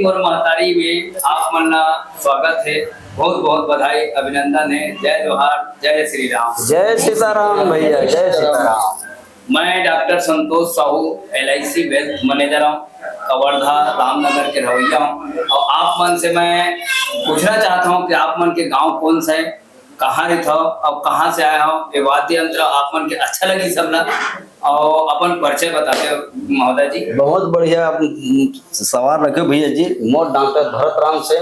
Meeting और महतारी में आप मन का स्वागत है। बहुत बहुत बधाई अभिनंदन है। जय जोहार, जय श्री राम। जय सीताराम भैया, जय सीताराम। मैं डॉक्टर संतोष साहू LIC वेल्थ मैनेजर हूँ, कवर्धा रामनगर के रवैया हूँ। और आप मन से मैं पूछना चाहता हूँ कि आप मन के गांव कौन सा है, कहाँ रहते हो और कहाँ से आया हो। ये वाद्य यंत्र आप मन के अच्छा लगी सबला और अपन परिचय बताते हो महोदय जी। बहुत बढ़िया सवाल रखे भैया जी। मोर डॉक्टर भरत राम से,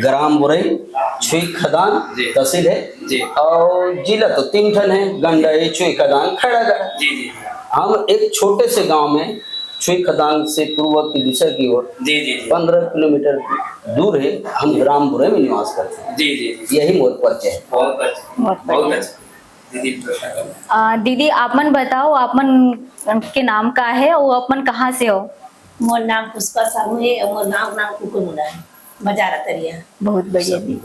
ग्राम बुरई, छुई खदान तहसील है जी। और जिला तो 3 ठन है, गंडई, छुई खदान, खड़ागढ़। जी जी। हम एक छोटे से गांव में छुई खदान से पूर्व की दिशा की ओर जी जी 15 किलोमीटर दूर है। हम ग्राम बुरई में निवास करते हैं। जी जी। यही मोर परिचय है। बहुत अच्छा, बहुत अच्छा। दीदी आप मन बताओ, आप मन के नाम का है और आप मन कहाँ से हो। मोर नाम पुष्पा साहू है और मोर नाम कुकुमुड़ा है, बाजार तरिया। बहुत बढ़िया दीदी।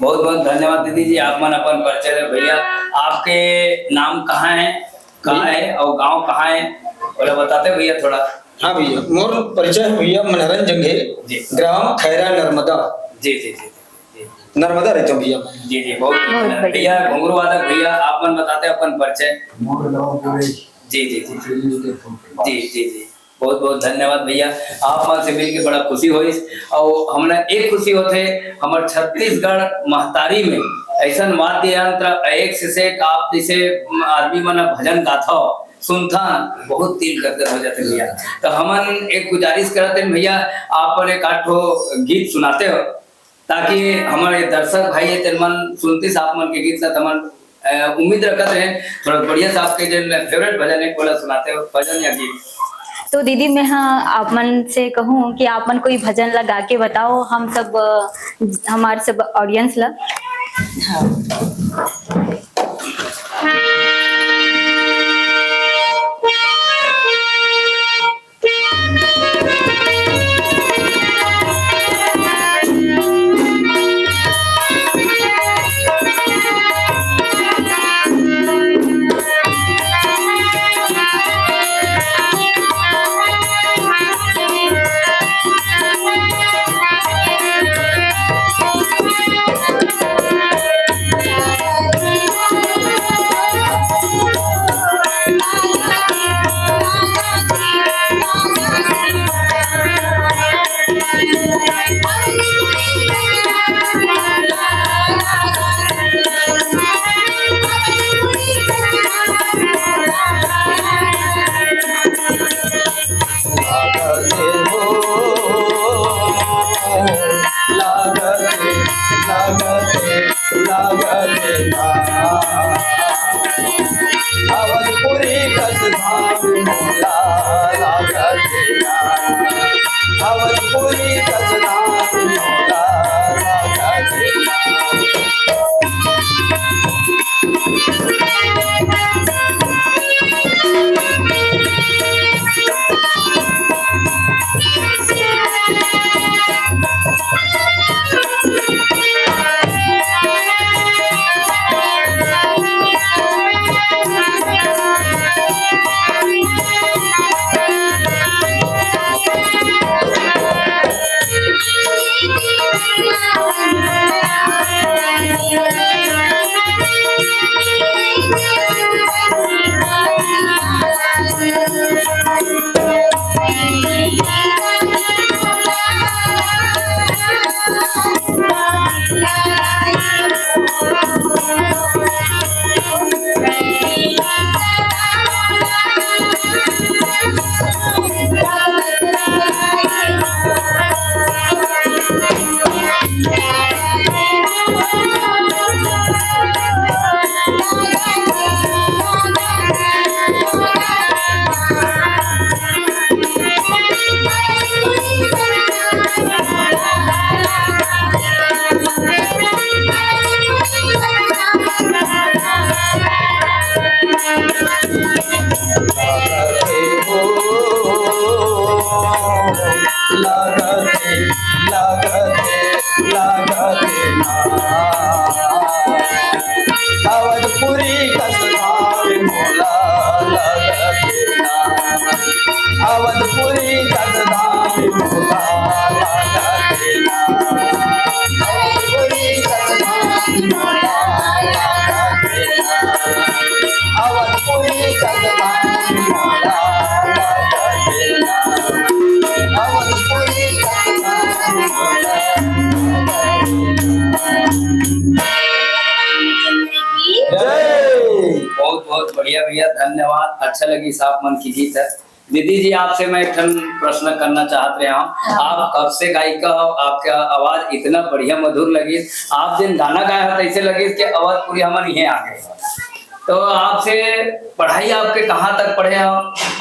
बहुत बहुत धन्यवाद दीदी जी। आप मन अपन परिचय दे भैया। आपके नाम कहाँ है और गांव कहाँ है, बोले बताते भैया थोड़ा। हाँ भैया, मोर परिचय है भैया मनोरंजन जंगे, ग्राम खैरा नर्मदा। जी जी जी नर्मदा रहते हो भैया। जी जी। बहुत भैया घुंघरू वादक भैया, आप मन बताते अपन परिचय। जी जी जी जी जी जी। बहुत बहुत धन्यवाद भैया। आप मन से मिलकर बड़ा खुशी हुई। और हमरा एक खुशी होते हमारे छत्तीसगढ़ महतारी में ऐसा वाद्य यंत्र एक से आप जैसे आदमी मन भजन गाथा हो सुनता बहुत दिल करते हो जाते भैया। तो हमन एक गुजारिश करते हैं भैया, आप एक 8 गीत सुनाते हो ताकि हमारे दर्शक भाई है मन सुनती आप मन के गीत साथ हमन उम्मीद रखते हैं थोड़ा बढ़िया से आपके जो फेवरेट भजन है बोला सुनाते हो, भजन या गीत। तो दीदी मैं आप मन से कहूँ कि आप मन कोई भजन लगा के बताओ, हम सब हमारे सब ऑडियंस ला। अवधपुरी कसधार मोला अवधपुरी कसधार मोला बढ़िया भैया, धन्यवाद। अच्छा लगी, साफ मन की गीत है। दीदी जी, आपसे मैं एक प्रश्न करना चाहत रहा हूँ। आप कब से गायिका हो? आपका आवाज इतना बढ़िया मधुर लगी, आप जिन गाना गाया हो ऐसे लगे कि आवाज पूरी हमारे यहाँ आ गई। तो आपसे पढ़ाई आपके कहाँ तक पढ़े हो,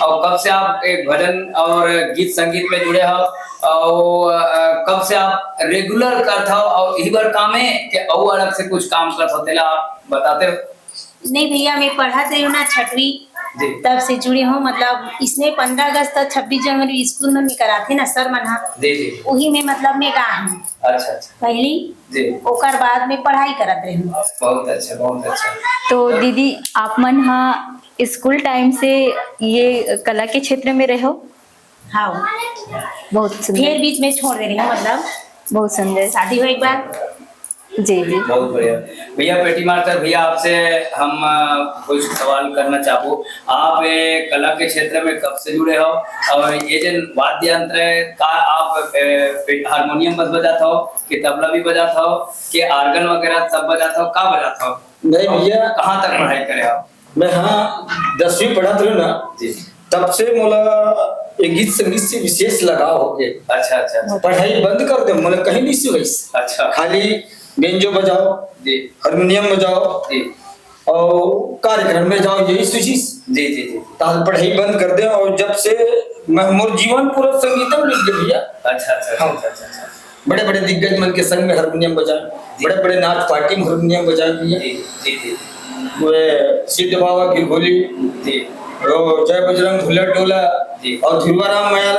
और कब से आप एक भजन और गीत संगीत में जुड़े हो, और कब से आप रेगुलर करते हो, और यही बार काम है कि और अलग से कुछ काम कर सकते आप बताते हो? नहीं भैया, मैं पढ़ा रही हूँ ना 6वीं, जी तब से जुड़ी हूँ। मतलब इसमें 15 अगस्त तक 26 जनवरी स्कूल में भी कराते ना सर मना, जी जी। वही में मतलब मैं गा हूँ अच्छा अच्छा पहली, जी। ओकर बाद में पढ़ाई करत रही हूँ। बहुत अच्छा, बहुत अच्छा। तो दीदी, आप मन हाँ स्कूल टाइम से ये कला के क्षेत्र में रहे हो? हाँ, बहुत फिर सुंदर, बीच में छोड़ दे रही हूँ। मतलब बहुत सुंदर। शादी हो एक बार। जी जी। बहुत बढ़िया भैया। पेटी मास्टर भैया, आपसे हम कुछ सवाल करना चाहूँ। आप कला के क्षेत्र में कब से जुड़े हो, और ये जो वाद्य यंत्र है का आप हारमोनियम बस बजाते हो कि तबला भी बजाते हो कि आर्गन वगैरह सब बजाते हो, का बजाते हो? नहीं भैया, कहाँ तक पढ़ाई करे हो? मैं हाँ 10वीं पढ़त रही ना, जी। तब से मोला ये गीत संगीत से विशेष लगाव हो गया। अच्छा अच्छा अच्छा। पढ़ाई बंद कर दे, मोला कहीं नहीं सुई। अच्छा। खाली बेंजो बजाओ जी हारमोनियम बजाओ जी और कार्यक्रम में जाओ, यही सुची। जी जी जी। ताल पढ़ाई बंद कर दे, और जब से मैं मोर जीवन पूरा संगीत में लिख गया भैया। अच्छा अच्छा हाँ। अच्छा अच्छा। बड़े बड़े दिग्गज मन के संग में हारमोनियम बजाए, बड़े बड़े नाच पार्टी में हारमोनियम बजाए भैया। जी जी जी वे सिद्ध बाबा की होली, जी और जय बजरंग भुला डोला, जी। और ध्रुवाराम माया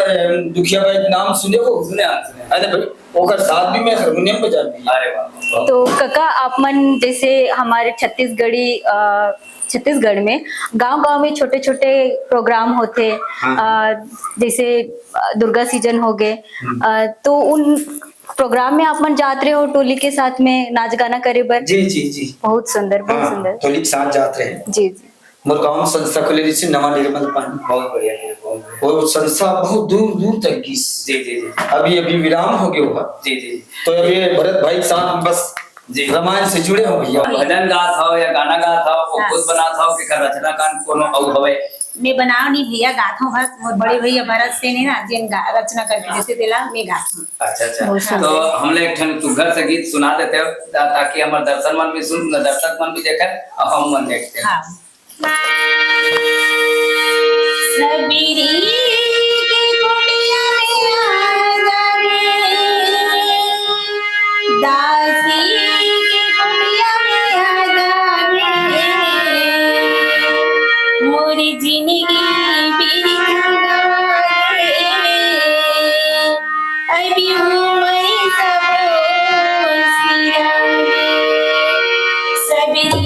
दुखिया भाई नाम सुने हो? सुने सुने। अरे भाई, ओकर साथ भी मैं हारमोनियम बजा दी। अरे वाह। तो काका, आप मन जैसे हमारे छत्तीसगढ़ में गांव-गांव में छोटे-छोटे प्रोग्राम होते, जैसे दुर्गा सीजन हो गए, तो उन प्रोग्राम में आप मन जाते हो टोली के साथ में नाच गाना करे बर? जी जी जी। बहुत सुंदर, बहुत सुंदर। टोली के साथ जाते हैं। जी जी। मोर गाँव में संस्था खुले जैसे नवा निर्मल पानी, बहुत बढ़िया है, बहुत बढ़िया। और संस्था बहुत दूर दूर तक की। जी जी जी अभी अभी विराम हो गया हुआ, जी जी तो अभी भरत भाई के साथ बस जी। रामायण से जुड़े हो भैया। भजन गात हो या गाना गात हो, वो खुद बनात हो कि रचना कान कोनो और हवे? मैं बनाओ नहीं भैया, गाता हूँ। हर मोर बड़े भैया भरत से ने ना जिन रचना करके देते तेला मैं गाता हूँ। अच्छा बहुत अच्छा। सुंदर। तो हम लोग एक ठन सुघर से गीत सुना देते हो, ताकि हमारे दर्शक मन भी सुन, दर्शक मन भी देखे और हम मन देखते हैं। हाँ। सबरी के कुड़िया में आ जावे, दासी के कुड़िया में आ जावे, मोरी जिंदगी बिरहा गवावे, अभी उमर सब सियावे, सबरी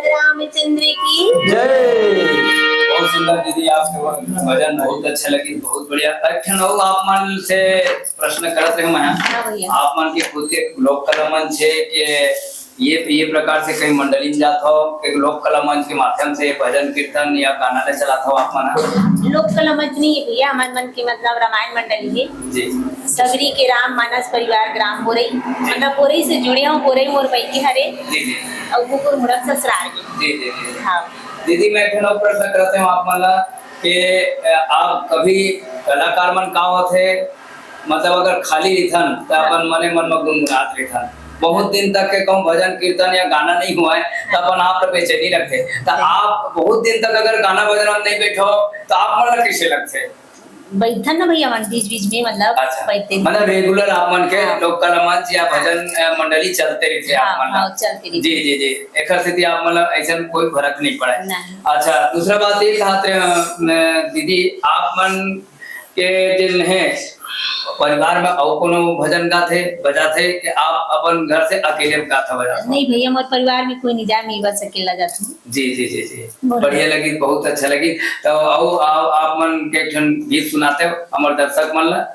रामचंद्र की जय। बहुत सुंदर दीदी, आपके भजन बहुत अच्छा लगी, बहुत बढ़िया। अखन और आप मन से प्रश्न करत रहे मैं, हाँ भैया। आप मन के खुद के लोक कला मंच है कि ये प्रकार से कई मंडली में जात हो कि लोक कला मंच के माध्यम से भजन कीर्तन या गाना ने चलात हो आप मन? लोक कला मंच नहीं है भैया, हमारे मन की मतलब रामायण मंडली है। जी सगरी के राम मानस परिवार ग्राम बोरई, मतलब बोरई से जुड़े हूँ, बोरई मोर पैकी हरे जी जी और कुकुर मुड़क ससुराल में। जी जी जी। हाँ दीदी मैं एक प्रश्न करते हूँ आप मन ला कि आप कभी कलाकार मन का होते, मतलब अगर खाली रिथन तो अपन मने मन में गुनगुनात रिथन, बहुत दिन तक के कहूँ भजन कीर्तन या गाना नहीं हुआ है तो अपन आप बेचैनी रखे, तो आप बहुत दिन तक अगर गाना बजना नहीं बैठो तो आप मन कैसे लगते? बैठन ना भैया मन बीच बीच में मतलब अच्छा, बैठते मतलब रेगुलर आप मन के हाँ। लोक कला मंच या भजन मंडली चलते रहते आप हाँ, मन ला? हाँ, चलते रहते। जी जी जी, एक स्थिति आप मतलब ऐसा कोई फर्क नहीं पड़ा है। नहीं। अच्छा, दूसरा बात ये कहा दीदी, आप मन के दिन है परिवार में और कोनो भजन गाथे बजाथे कि आप अपन घर से अकेले गाथा बजाते? नहीं भैया, हमारे परिवार में कोई नहीं जा, मैं बस अकेला जाता हूँ। जी जी जी जी, बहुत बढ़िया लगी, बहुत अच्छा लगी। तो आप मन के एक ठन गीत सुनाते हो हमारे दर्शक मन ला?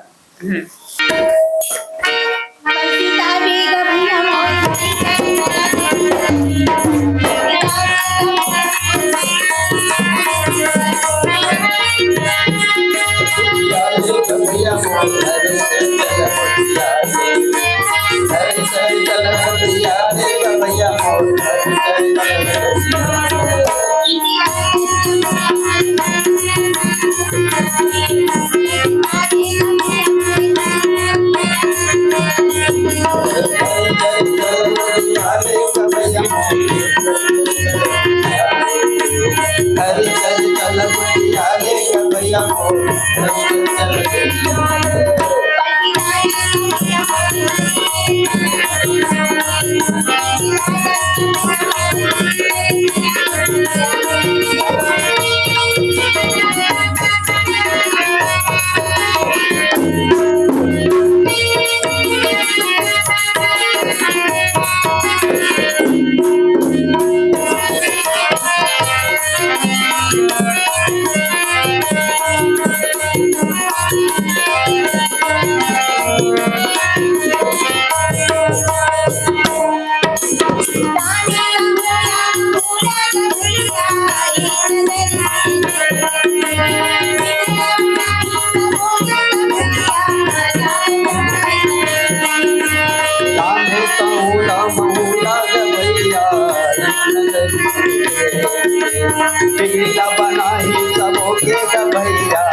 पिघला बना ही सबो के भैया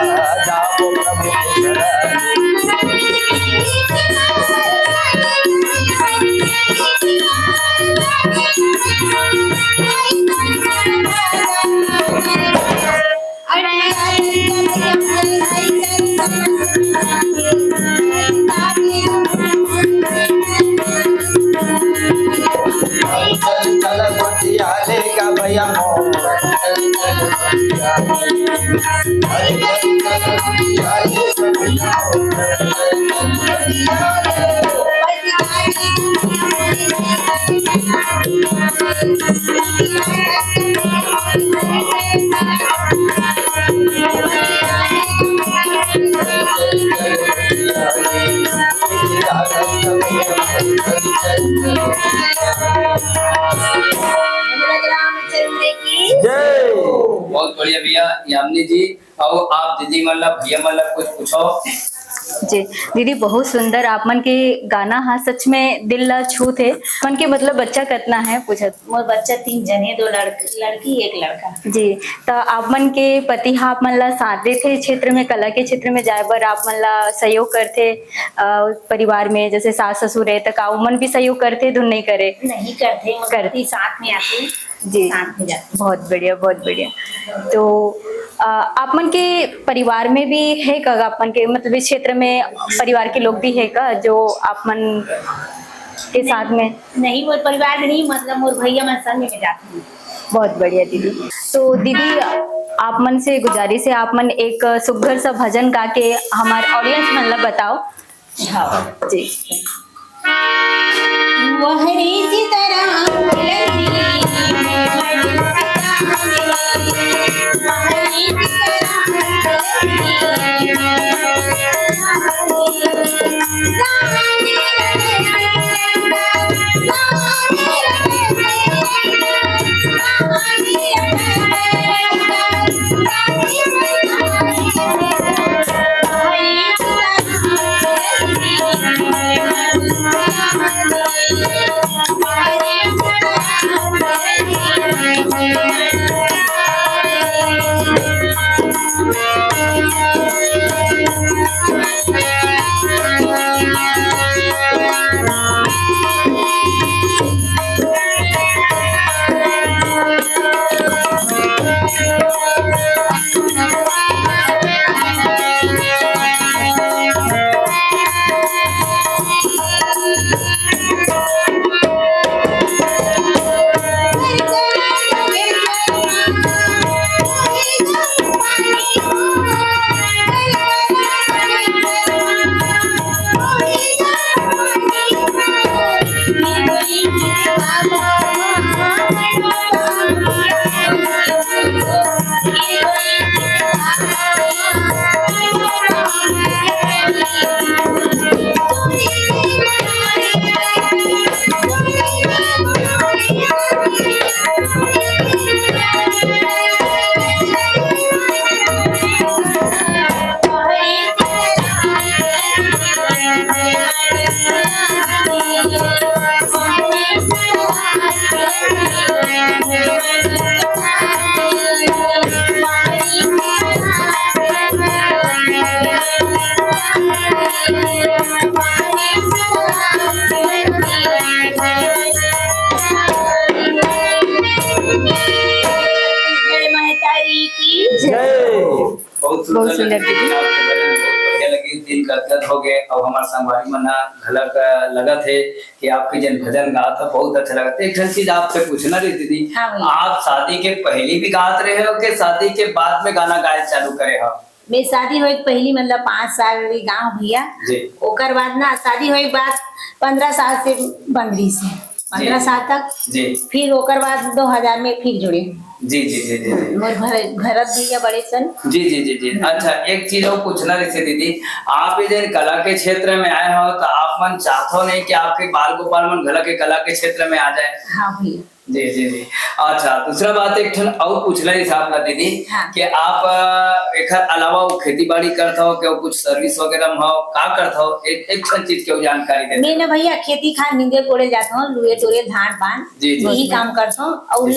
जाओ प्रभु के शरण। भैया रामचंद्र की जय। बहुत बढ़िया भैया यामिनी जी। और आप दीदी मतलब भैया मतलब कुछ पूछो? जी दीदी, बहुत सुंदर आप मन के गाना, हाँ सच में दिल ला छू थे। मन के मतलब बच्चा कितना है पूछत? मोर बच्चा 3 जने, 2 लड़की 1 लड़का। जी, तो आप मन के पति हाँ आप मन ला साथ देते क्षेत्र में, कला के क्षेत्र में जाए बर आप मन ला सहयोग करते परिवार में, जैसे सास ससुर है तो का मन भी सहयोग करते धुन नहीं करे? नहीं करते, करती साथ में आते जी, साथ में जाते। बहुत बढ़िया बहुत बढ़िया। तो आप मन के परिवार में भी है का, आप मन के मतलब इस क्षेत्र में परिवार के लोग भी है का जो आप मन के साथ में? नहीं, मोर परिवार में नहीं, मतलब मोर भैया मैं संग में जाती हूँ। बहुत बढ़िया दीदी। तो दीदी आप मन से गुजारिश है, आप मन एक सुघर सा भजन गा के हमारे ऑडियंस मन ला बताओ। हाँ जी। वहरी सीताराम बहुत बहुत सुंदर सुंदर लगी दीदी। आपके भजन, बहुत बढ़िया लगी, दिल गदगद हो गए। और हमारे संगवारी मना झलक लगा थे कि आपके जन भजन गा था, बहुत अच्छा लगा था। एक चीज आपसे पूछना रही दीदी, हाँ भैया। आप शादी के पहले भी गाते रहे हो कि शादी के बाद में गाना गाए चालू करे हो? मेरी शादी होए के पहली मतलब 5 साल गाँव भैया, जी ओकर बाद ना शादी होए के बाद 15 साल से बंद रही से 15 साल तक। जी फिर ओकर बाद 2000 में फिर जुड़े। जी जी जी जी जी मोर भरत भैया बड़े सन। जी जी जी जी। अच्छा, एक चीज और पूछना रही थी दीदी, आप इधर कला के क्षेत्र में आए हो तो आप मन चाहते नहीं कि आपके बाल गोपाल मन भला के कला के क्षेत्र में आ जाए? हाँ भैया। जी जी जी। अच्छा, दूसरा बात एक ठन और पूछना ही साहब का दीदी, हाँ। कि आप एक अलावा वो खेती बाड़ी करता हो, क्या कुछ सर्विस वगैरह में हो, क्या करता हो? एक ठन चीज की जानकारी दे। मैं ना भैया खेती खान निंदे कोड़े जाता हूँ, लुए टोरे धान पान जी, जी। यही काम करता हूँ। और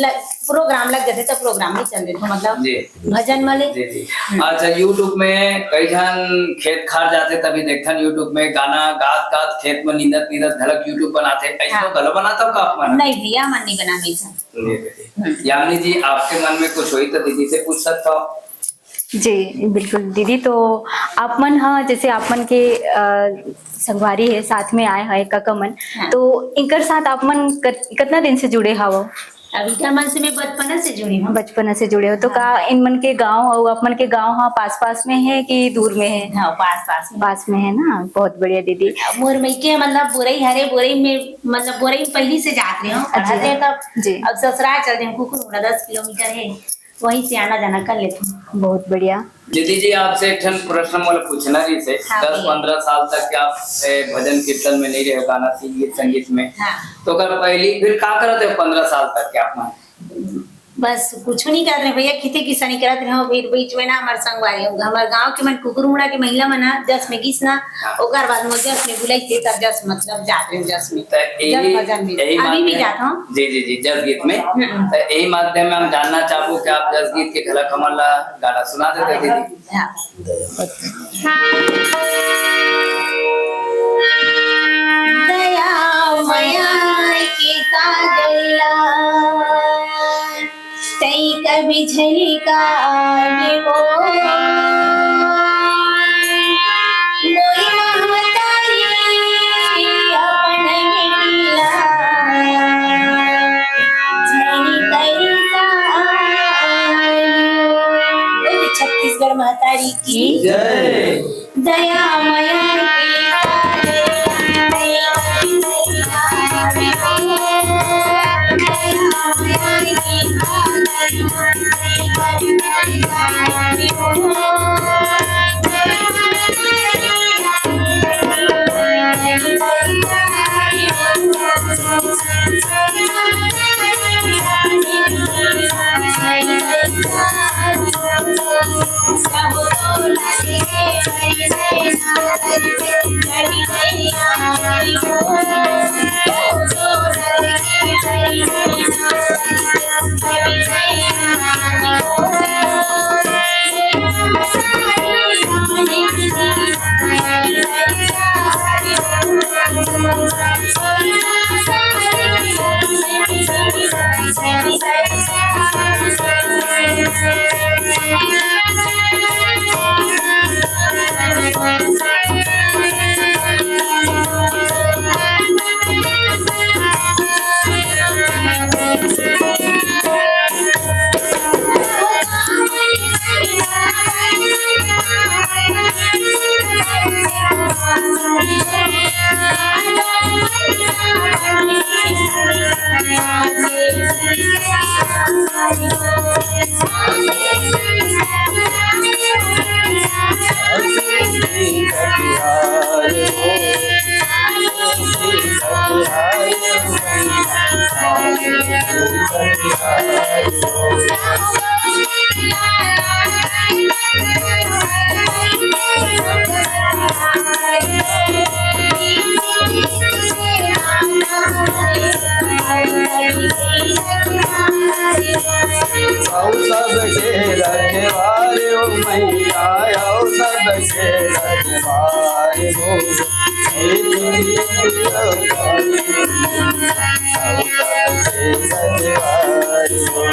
प्रोग्राम लग जाते तो प्रोग्राम में चल देता हूँ, मतलब जी भजन मले। जी जी। अच्छा, यूट्यूब में कई जन खेत खार जाते तभी देखते यूट्यूब में गाना गात गात खेत में नींदत नींदत झलक यूट्यूब बनाते, ऐसा हाँ। गलो बनाता हो का आप मन? नहीं भैया मन नहीं बना वैसा। यामिनी जी, आपके मन में कुछ हुई तो दीदी से पूछ सकता हो। जी बिल्कुल दीदी। तो आप मन, हाँ जैसे आप मन के संगवारी है, साथ में आए हैं काका मन, हाँ। तो इनकर साथ आप मन कितना दिन से जुड़े हवो? अभी का मन से मैं बचपन से जुड़ी हूँ। बचपन से जुड़े हो तो का इन मन के गांव और आप मन के गांव हाँ पास पास में है कि दूर में है? हाँ पास पास में। पास में है ना, बहुत बढ़िया दीदी। मोर मई के मतलब बोरई हरे बोरई में, मतलब बोरई में पहली से जात रहे हूँ अच्छा। पढ़ते तब। जी। अब ससुराल चल रहे हैं, कुकुर 10 किलोमीटर है, वहीं से आना जाना कर लेते हूँ। बहुत बढ़िया। दीदी जी, आपसे एक ठन प्रश्न मोला पूछना रही से, हाँ, 10-15 साल तक के आप भजन कीर्तन में नहीं रहे, गाना संगीत संगीत में, हाँ। तो कर पहली फिर क्या करते हो 15 साल तक के आप मन? बस कुछ नहीं करते भैया, खेती किसानी करत रहे हो। फिर बीच में ना हमारे संगवारी हमारे गांव के मन कुकुर मुड़ा के महिला मना 10 में गीस ना, ओकर बाद में 10 में बुलाई थे तब 10 मतलब जात रहे 10 में तो 10 भजन में अभी भी जाता हूँ। जी जी जी, जस गीत में। तो यही माध्यम में हम जानना चाहूँ कि आप जस गीत के झलक हमारा गाना सुना देते दीदी। हाँ। दया माया के कागला तई कभी झलिका वो मोई महतारी अपन बेटिया झली कैसा छत्तीसगढ़ महतारी की जय। दया माया आओ सबके रखवारे ओ मैया, आओ सबके रखवारे हो, हे तेरी रखवारी, आओ सबके रखवारे हो।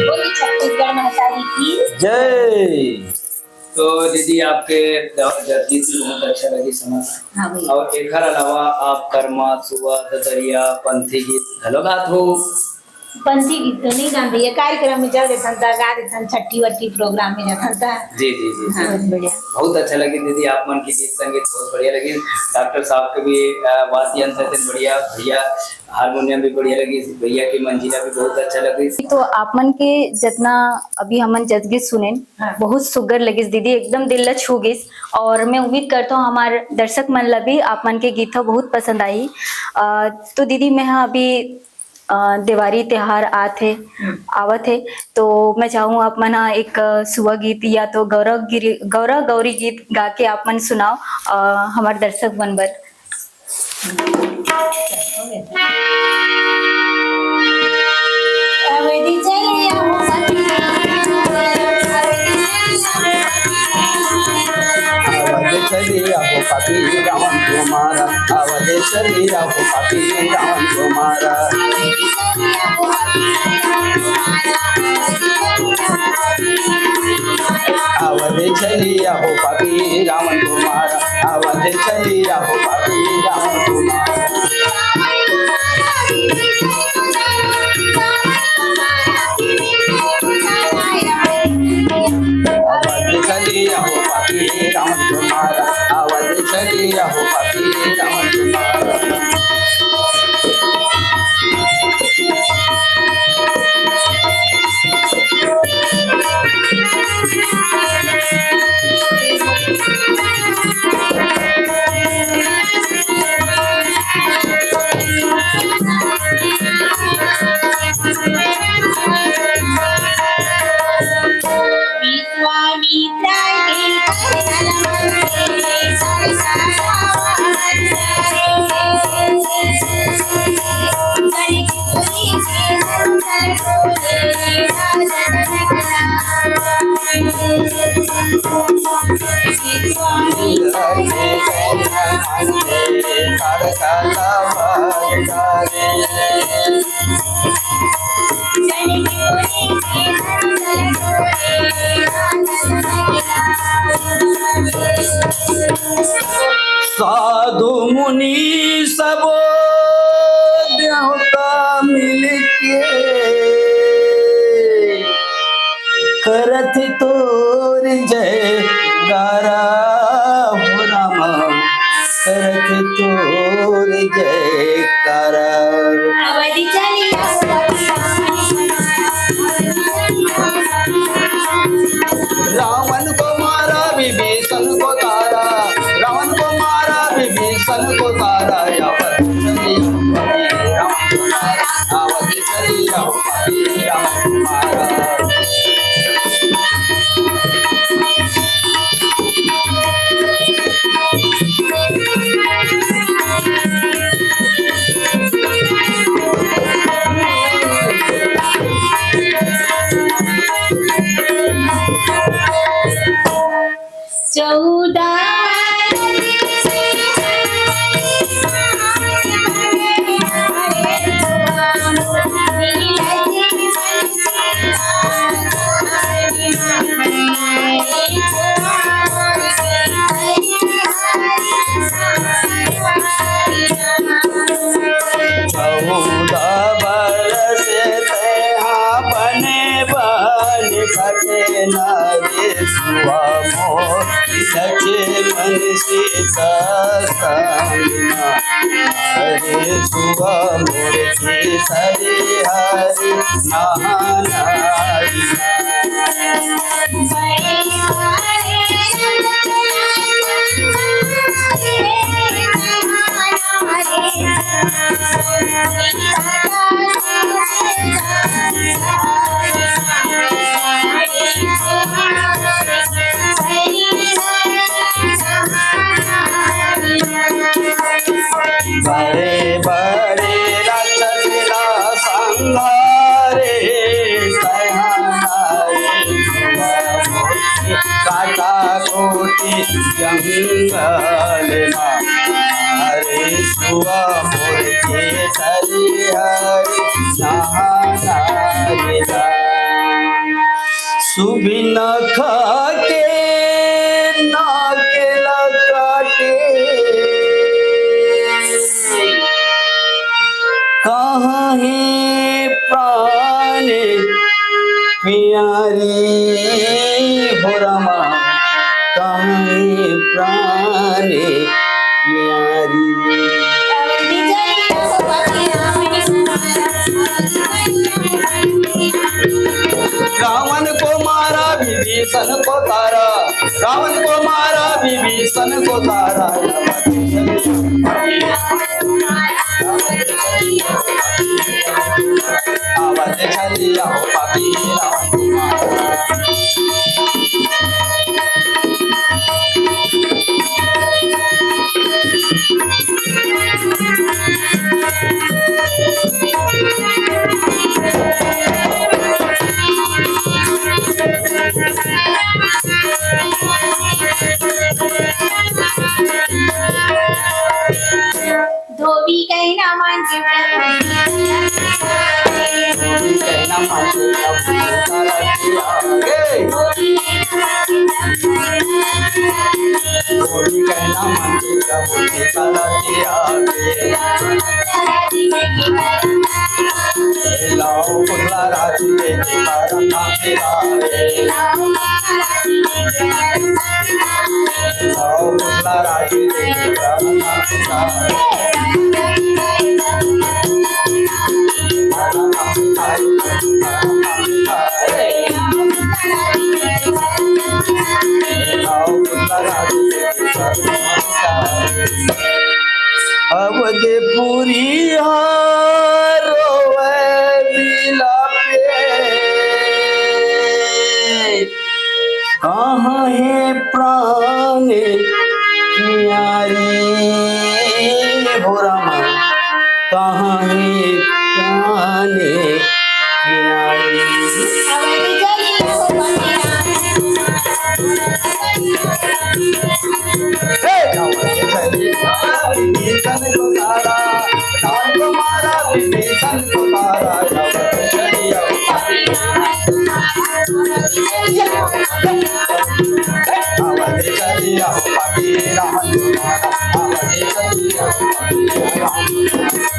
बोली छत्तीसगढ़ महतारी की जय। तो दीदी आपके गीत बहुत अच्छा लगी सुना। हाँ भैया और एक अलावा आप कर्मा सुबह ददरिया पंथी गीत घलो गात हो। पंथी गीत तो नहीं गान भैया, कार्यक्रम में जब देथन ता गा देथन, छठी वट्टी प्रोग्राम में जाथन ता। जी जी जी हाँ बढ़िया। बहुत अच्छा लगी दीदी, आप मन की गीत संगीत बहुत बढ़िया लगी। डॉक्टर साहब के भी वाद्य यंत्र थे बढ़िया, भैया हारमोनियम भी बढ़िया लगी, भैया की मंजीरा भी बहुत अच्छा लगी। तो आप मन के जितना अभी हमन जज गीत सुने हाँ। बहुत सुगर लगिस दीदी, एकदम दिल ला छू गिस। और मैं उम्मीद करता हूँ हमारे दर्शक मन ला भी आप मन के गीत बहुत पसंद आई। तो दीदी मैं अभी दिवाली त्योहार आवत है, तो मैं चाहूँ आप मन एक सुबह गीत या तो गौरव गौरी गीत गा के आप मन सुनाओ हमारे दर्शक मन बर। अवधि चले आओ सखिया, आवाज चली आहो पापी रावण तुम्हारा, आवाज चली आहो पापी रावण तुम्हारा। आवाज चली आहो पापी रावण तुम्हारा, आवाज चली आहो पापी रावण तुम्हारा। आवाज चली आहो पापी रावण तुम्हारा, आवाज चली आहो पापी रावण तुम्हारा। लगे करकला भगतारे साधु मुनि सब देवता मिलके करत तोर जय गारा हो रामा करत तोर जय कारा अवधि चली रावण को मारा विभीषण को तारा रावण को मारा विभीषण को तारा अवधि चली राम मारा सचे मन सीता सामना हरे सुबह मोर के सरे हरे नहानारी बड़े बड़े रचना संहारे काटा कोटि जंगल हरे सुआ मोर के सरी हरे नहाना सुबिन खाके नाके लगाटे कहाँ है प्राण प्यारी हो रमा कहाँ है प्राण प्यारी रावण को मारा विभीषण को तारा रावण को मारा विभीषण को तारा आवाज चलिया हो पापी धोबी कहना मान के कहना माने गोरी कहना माने बोली लाओ पुला राजी दे करना तेरा लाओ पुला राजी दे करना अवधपुरी कहाँ है प्राण प्यारी हो रमा कहाँ है प्राण प्यारी विभीषण को तारा, राम को मारा विभीषण को तारा, अवध चलिया अवध चलिया पति राम तुम्हारा, अवध चलिया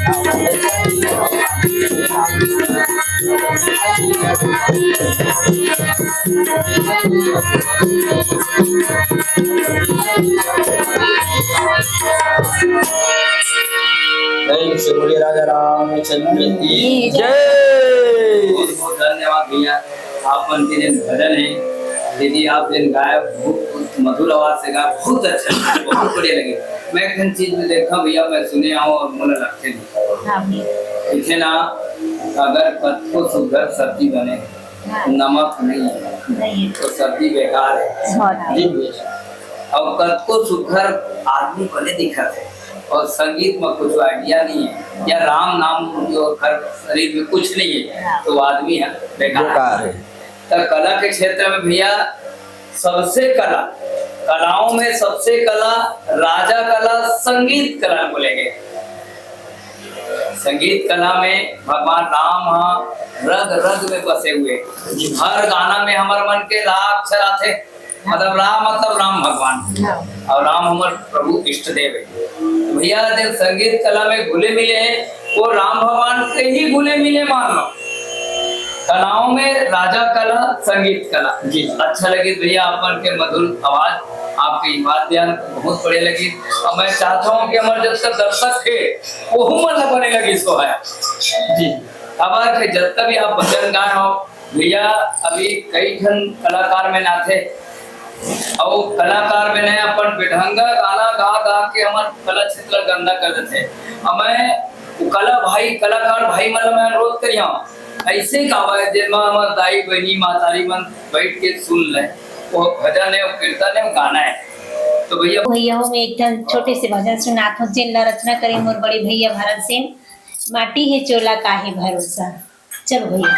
अवध चलिया जय श्री बोलिए राजा रामचंद्र की जय। बहुत बहुत धन्यवाद भैया। आप मन के दिन भजन है दीदी, आप दिन गाय बहुत मधुर आवाज से गाय, बहुत अच्छा लगा, बहुत बढ़िया लगे। मैं एक चीज में देखा भैया, मैं सुने आऊँ और मन रखते नहीं हाँ भैया देखे ना, अगर कत्को सुगर सब्जी बने नमक नहीं है नहीं तो सब्जी बेकार है। बहुत और कत्को सुगर आदमी बने दिखत है और संगीत में कुछ आइडिया नहीं है या राम नाम जो हर शरीर में कुछ नहीं है तो आदमी है बेकार है। तो कला के क्षेत्र में भैया सबसे कलाओं में सबसे कला, राजा कला संगीत कला बोलेंगे। संगीत कला में भगवान राम रग रग में बसे हुए। हर गाना में हमारे मन के लाख अक्षर आते, मतलब राम भगवान और राम हमारे प्रभु इष्ट देव है। भैया जब संगीत कला में घुले मिले हैं वो राम भगवान के ही घुले मिले मान लो। कलाओं में राजा कला संगीत कला जी अच्छा लगी भैया। अपन के मधुर आवाज, आपकी वाद्यान बहुत बढ़िया लगी और मैं चाहता हूँ कि हमारे जब तक दर्शक थे वो मन बने लगी सोहाया जी। अब के जब तक भी आप भजन गाए हो भैया, अभी कई ठन कलाकार में ना थे और कलाकार में ने अपन बेढंगा गाना गा गा के हमार कला क्षेत्र गंदा कर देते। मैं कलाकार भाई मतलब मैं अनुरोध करिया ऐसे गावा जिनमें हमार दाई बहनी मातारी मन बैठ के सुन ले, वो भजन है, वो कीर्तन है, वो गाना है। तो भैया हो मैं एक ठन छोटे से भजन सुनात हूँ जिन ला रचना करे मोर बड़े भैया भारत सेन। माटी है चोला काहे भरोसा। चलो भैया।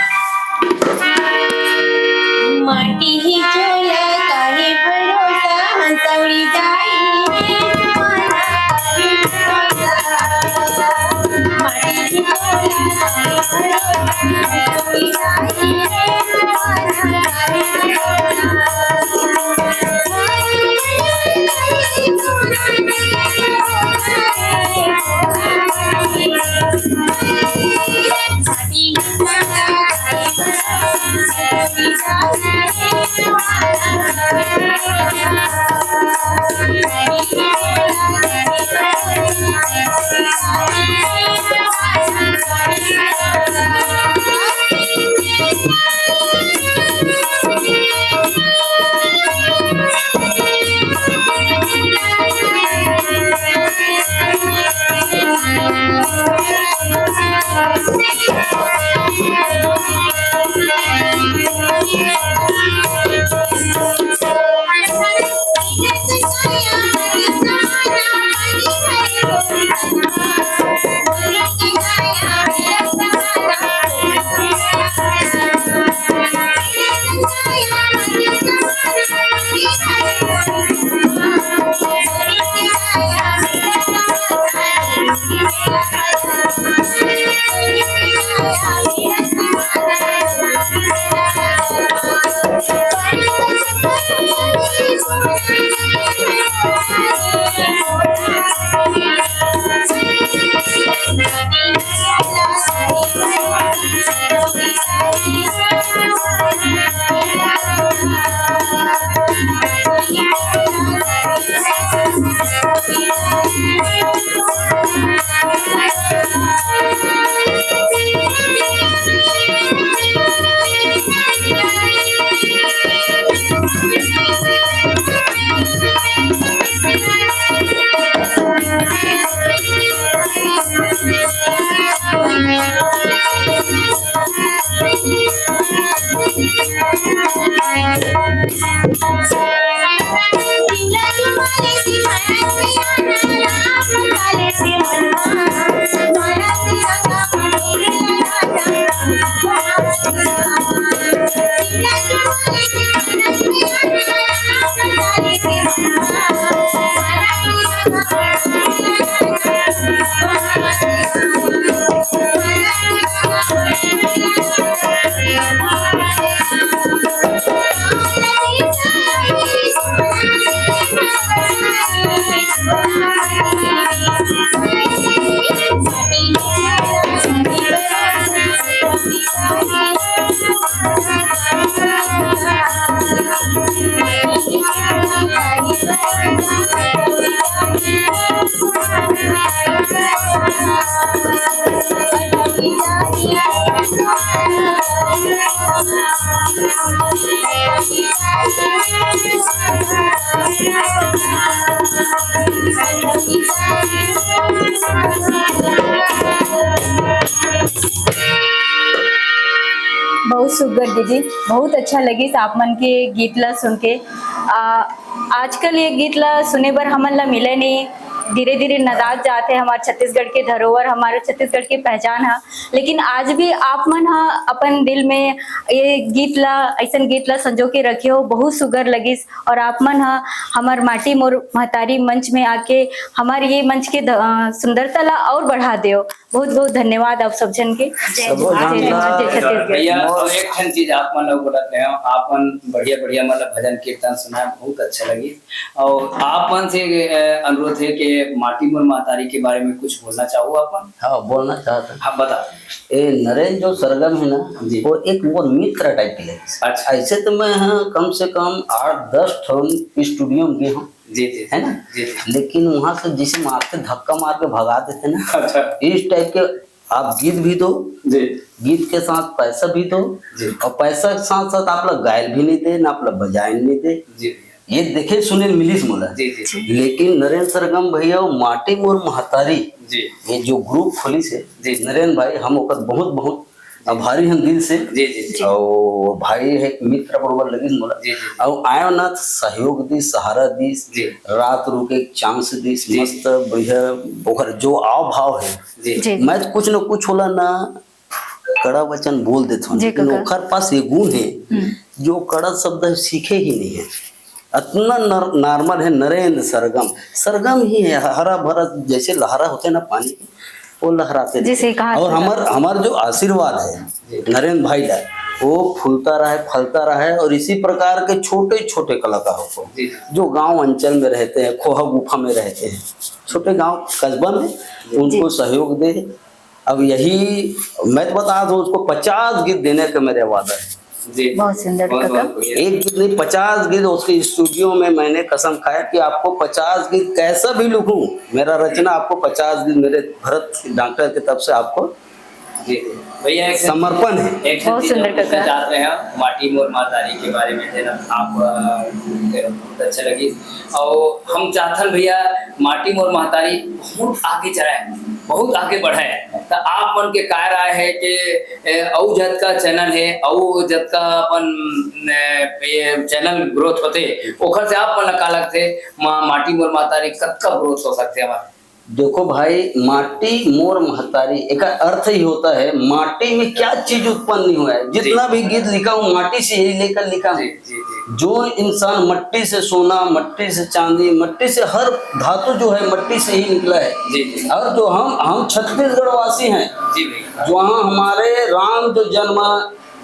माटी ही चोला काहे भरोसा, हंसौड़ी जाई है तुम्हारा काहे भरोसा। माटी ही चोला काहे भरोसा, हंसौड़ी जाई है तुम्हारा काहे भरोसा। बहुत सुगर दीदी, बहुत अच्छा लगी आप मन के गीत ला सुन के। आजकल ये गीत ला सुने बर हमन ला मिले नहीं, धीरे धीरे नदात जाते हमारे छत्तीसगढ़ के धरोहर, हमारे छत्तीसगढ़ की पहचान है। लेकिन आज भी आप मन हा अपन दिल में ये गीत ला, ऐसा गीत ला संजो के रखे हो, बहुत सुगर लगिस। और आप मन हा हमार माटी मोर महतारी मंच में आके हमारे ये मंच के सुंदरता ला और बढ़ा दो। बहुत बहुत धन्यवाद आप सब जन के। जय छत्तीसगढ़। भैया और एक ठन चीज आप मन लोग बोलते हैं, आप मन बढ़िया बढ़िया मतलब भजन कीर्तन सुना, बहुत अच्छा लगी। और आप मन से अनुरोध है कि माटी मोर महतारी के बारे में कुछ बोलना चाहो अपन। हाँ, बोलना चाहता हाँ बता। ए नरेंद्र जो सरगम है ना, जी। वो एक मोर मित्र टाइप के लगे। अच्छा। ऐसे तो मैं हाँ कम से कम 8-10 स्टूडियो में गया हूँ, जी जी है ना। जी। लेकिन वहां से जिसे मारते धक्का मार के भगा देते ना, अच्छा इस टाइप के आप गीत भी दो, जी गीत के साथ पैसा भी दो, जी। और पैसा के साथ साथ आप लोग गायल भी नहीं दे ना, आप लोग बजाए नहीं दे। जी ये देखे सुने मिलिस मोला। जी जी लेकिन नरेंद्र सरगम भैया माटी मोर महतारी जी ये जो ग्रुप खोली से, जी। नरेंद्र भाई हम ओकर बहुत बहुत आभारी हम दिल से। जी जी और भाई है मित्र बरोबर लगी मोला। जी, जी। और आयो ना तो सहयोग दी, सहारा दी, जी। रात रुके चांस दी, जी। मस्त बढ़िया ओकर जो आव भाव है। जी जी। मैं तो कुछ न कुछ होला ना कड़ा वचन बोल देता हूँ, जी, लेकिन काका। ओकर पास ये गुण है जो कड़ा शब्द सीखे ही नहीं है। इतना नॉर्मल है नरेंद्र सरगम, सरगम ही है, हरा भरा जैसे लहरा होते हैं ना पानी के, वो लहराते जैसे रहते। कहा और था। हमार जो आशीर्वाद है नरेंद्र भाई का, वो फूलता रहा है, फलता रहा है। और इसी प्रकार के छोटे छोटे कलाकारों को जी। जो गांव अंचल में रहते हैं, खोहा गुफा में रहते हैं, छोटे गांव कस्बा में, उनको सहयोग दे। अब यही मैं तो बता दूं, उसको 50 गीत देने का मेरा वादा है। जी बहुत सुंदर काका। एक गीत नहीं 50 गीत उसके स्टूडियो में मैंने कसम खाया कि आपको 50 गीत कैसा भी लिखूं, मेरा रचना आपको 50 गीत मेरे भरत डॉक्टर की तरफ से आपको जी भैया एक समर्पण है। एक बहुत चीज सुंदर हम पूछना कथा। चाहते हैं माटी मोर महतारी के बारे में, है ना। आप बहुत अच्छा लगी। और हम चाहते भैया माटी मोर महतारी बहुत आगे चलाए, बहुत आगे बढ़े। तो आप मन के काय राय है कि औ जत का चैनल है, औ जत का अपन ये चैनल ग्रोथ होते, ओखर से आप मन का लगते माटी मोर महतारी कब ग्रोथ हो सकते हमारे। देखो भाई, माटी मोर महतारी एक अर्थ ही होता है माटी में क्या चीज उत्पन्न नहीं हुआ है। जितना भी गीत लिखा हूँ माटी से ही लेकर लिखा हूँ। जी जी जी जो इंसान मट्टी से सोना, मट्टी से चांदी, मट्टी से हर धातु जो है मट्टी से ही निकला है। जी जी और जो हम छत्तीसगढ़ वासी हैं, जी भैया जो वहाँ हमारे राम जो जन्म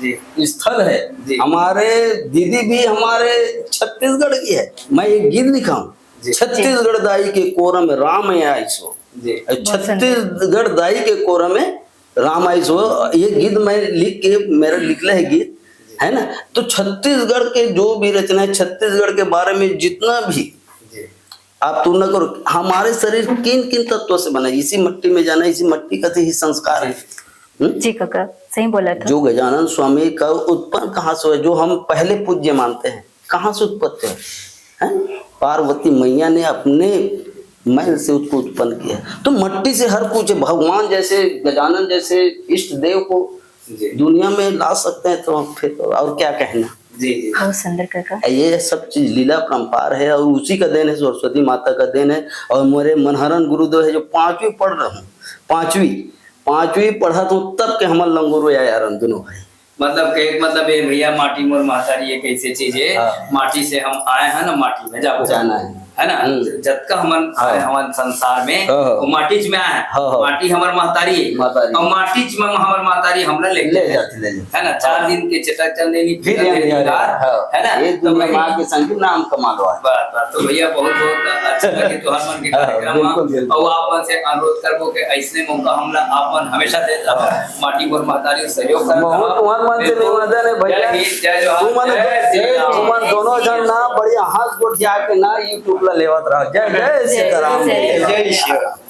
जी स्थल है, जी। हमारे दीदी भी हमारे छत्तीसगढ़ की है। मैं एक गीत लिखा हूँ, जी। छत्तीसगढ़ दाई के कोरम राम आइसो। जी छत्तीसगढ़ दाई के कोरम में राम आइसो, ये गीत मैं लिख के मेरा निकला है गीत, है ना। तो छत्तीसगढ़ के जो भी रचना है, छत्तीसगढ़ के बारे में जितना भी जी आप तुलना करो, हमारे शरीर किन किन तत्वों से बना है। इसी मट्टी में जाना, इसी मट्टी का तो ही संस्कार है। जी काका, सही बोला था। जो गजानन स्वामी का उत्पन्न कहाँ से हुआ, जो हम पहले पूज्य मानते हैं, कहाँ से उत्पत्ति है? पार्वती मैया ने अपने मैल से उसको उत्पन्न किया। तो मट्टी से हर कुछ, भगवान जैसे गजानन जैसे इष्ट देव को जी दुनिया में ला सकते हैं, तो फिर तो और क्या कहना। जी जी बहुत सुंदर काका। ये सब चीज लीला परंपार है और उसी का देन है, सरस्वती माता का देन है। और मेरे मनहरन गुरुदेव है जो 5वीं पढ़ रहा हूँ, 5वीं पढ़ा तो तब के हमारे लंगोरो यार दोनों भाई। मतलब ये भैया माटी मोर महतारी एक ऐसी चीज है, हाँ। माटी से हम आए हैं ना, माटी में जाना है ना। जब का हमन आए हमारे संसार में, हाँ। वो माटी में आए हैं। हाँ। माटी हमार महतारी है, महतारी। और माटी में हमार महतारी हमरा ले जाती है ना। 4 दिन के चटक चंदेली फिर है ना। ये तो दुनिया भैया माँ के संग नाम कमाल हुआ है। बात तो भैया बहुत बहुत अच्छा लगे तो हर मन के कार्यक्रम बिल्कुल, बिल्कुल। और आप मन से अनुरोध करबो कि ऐसे मौका हमला आपन हमेशा देता हो, माटी मोर महतारी सहयोग करता बहुत हो। तुम्हार मन से निवेदन है भैया, जय हिंद, जय जोहार, तुमन तुमन दोनों जन ना बढ़िया हाथ गोड़ जाके ना यूट्यूब ला लेवत रहो। जय जय सीताराम, जय जय श्री राम।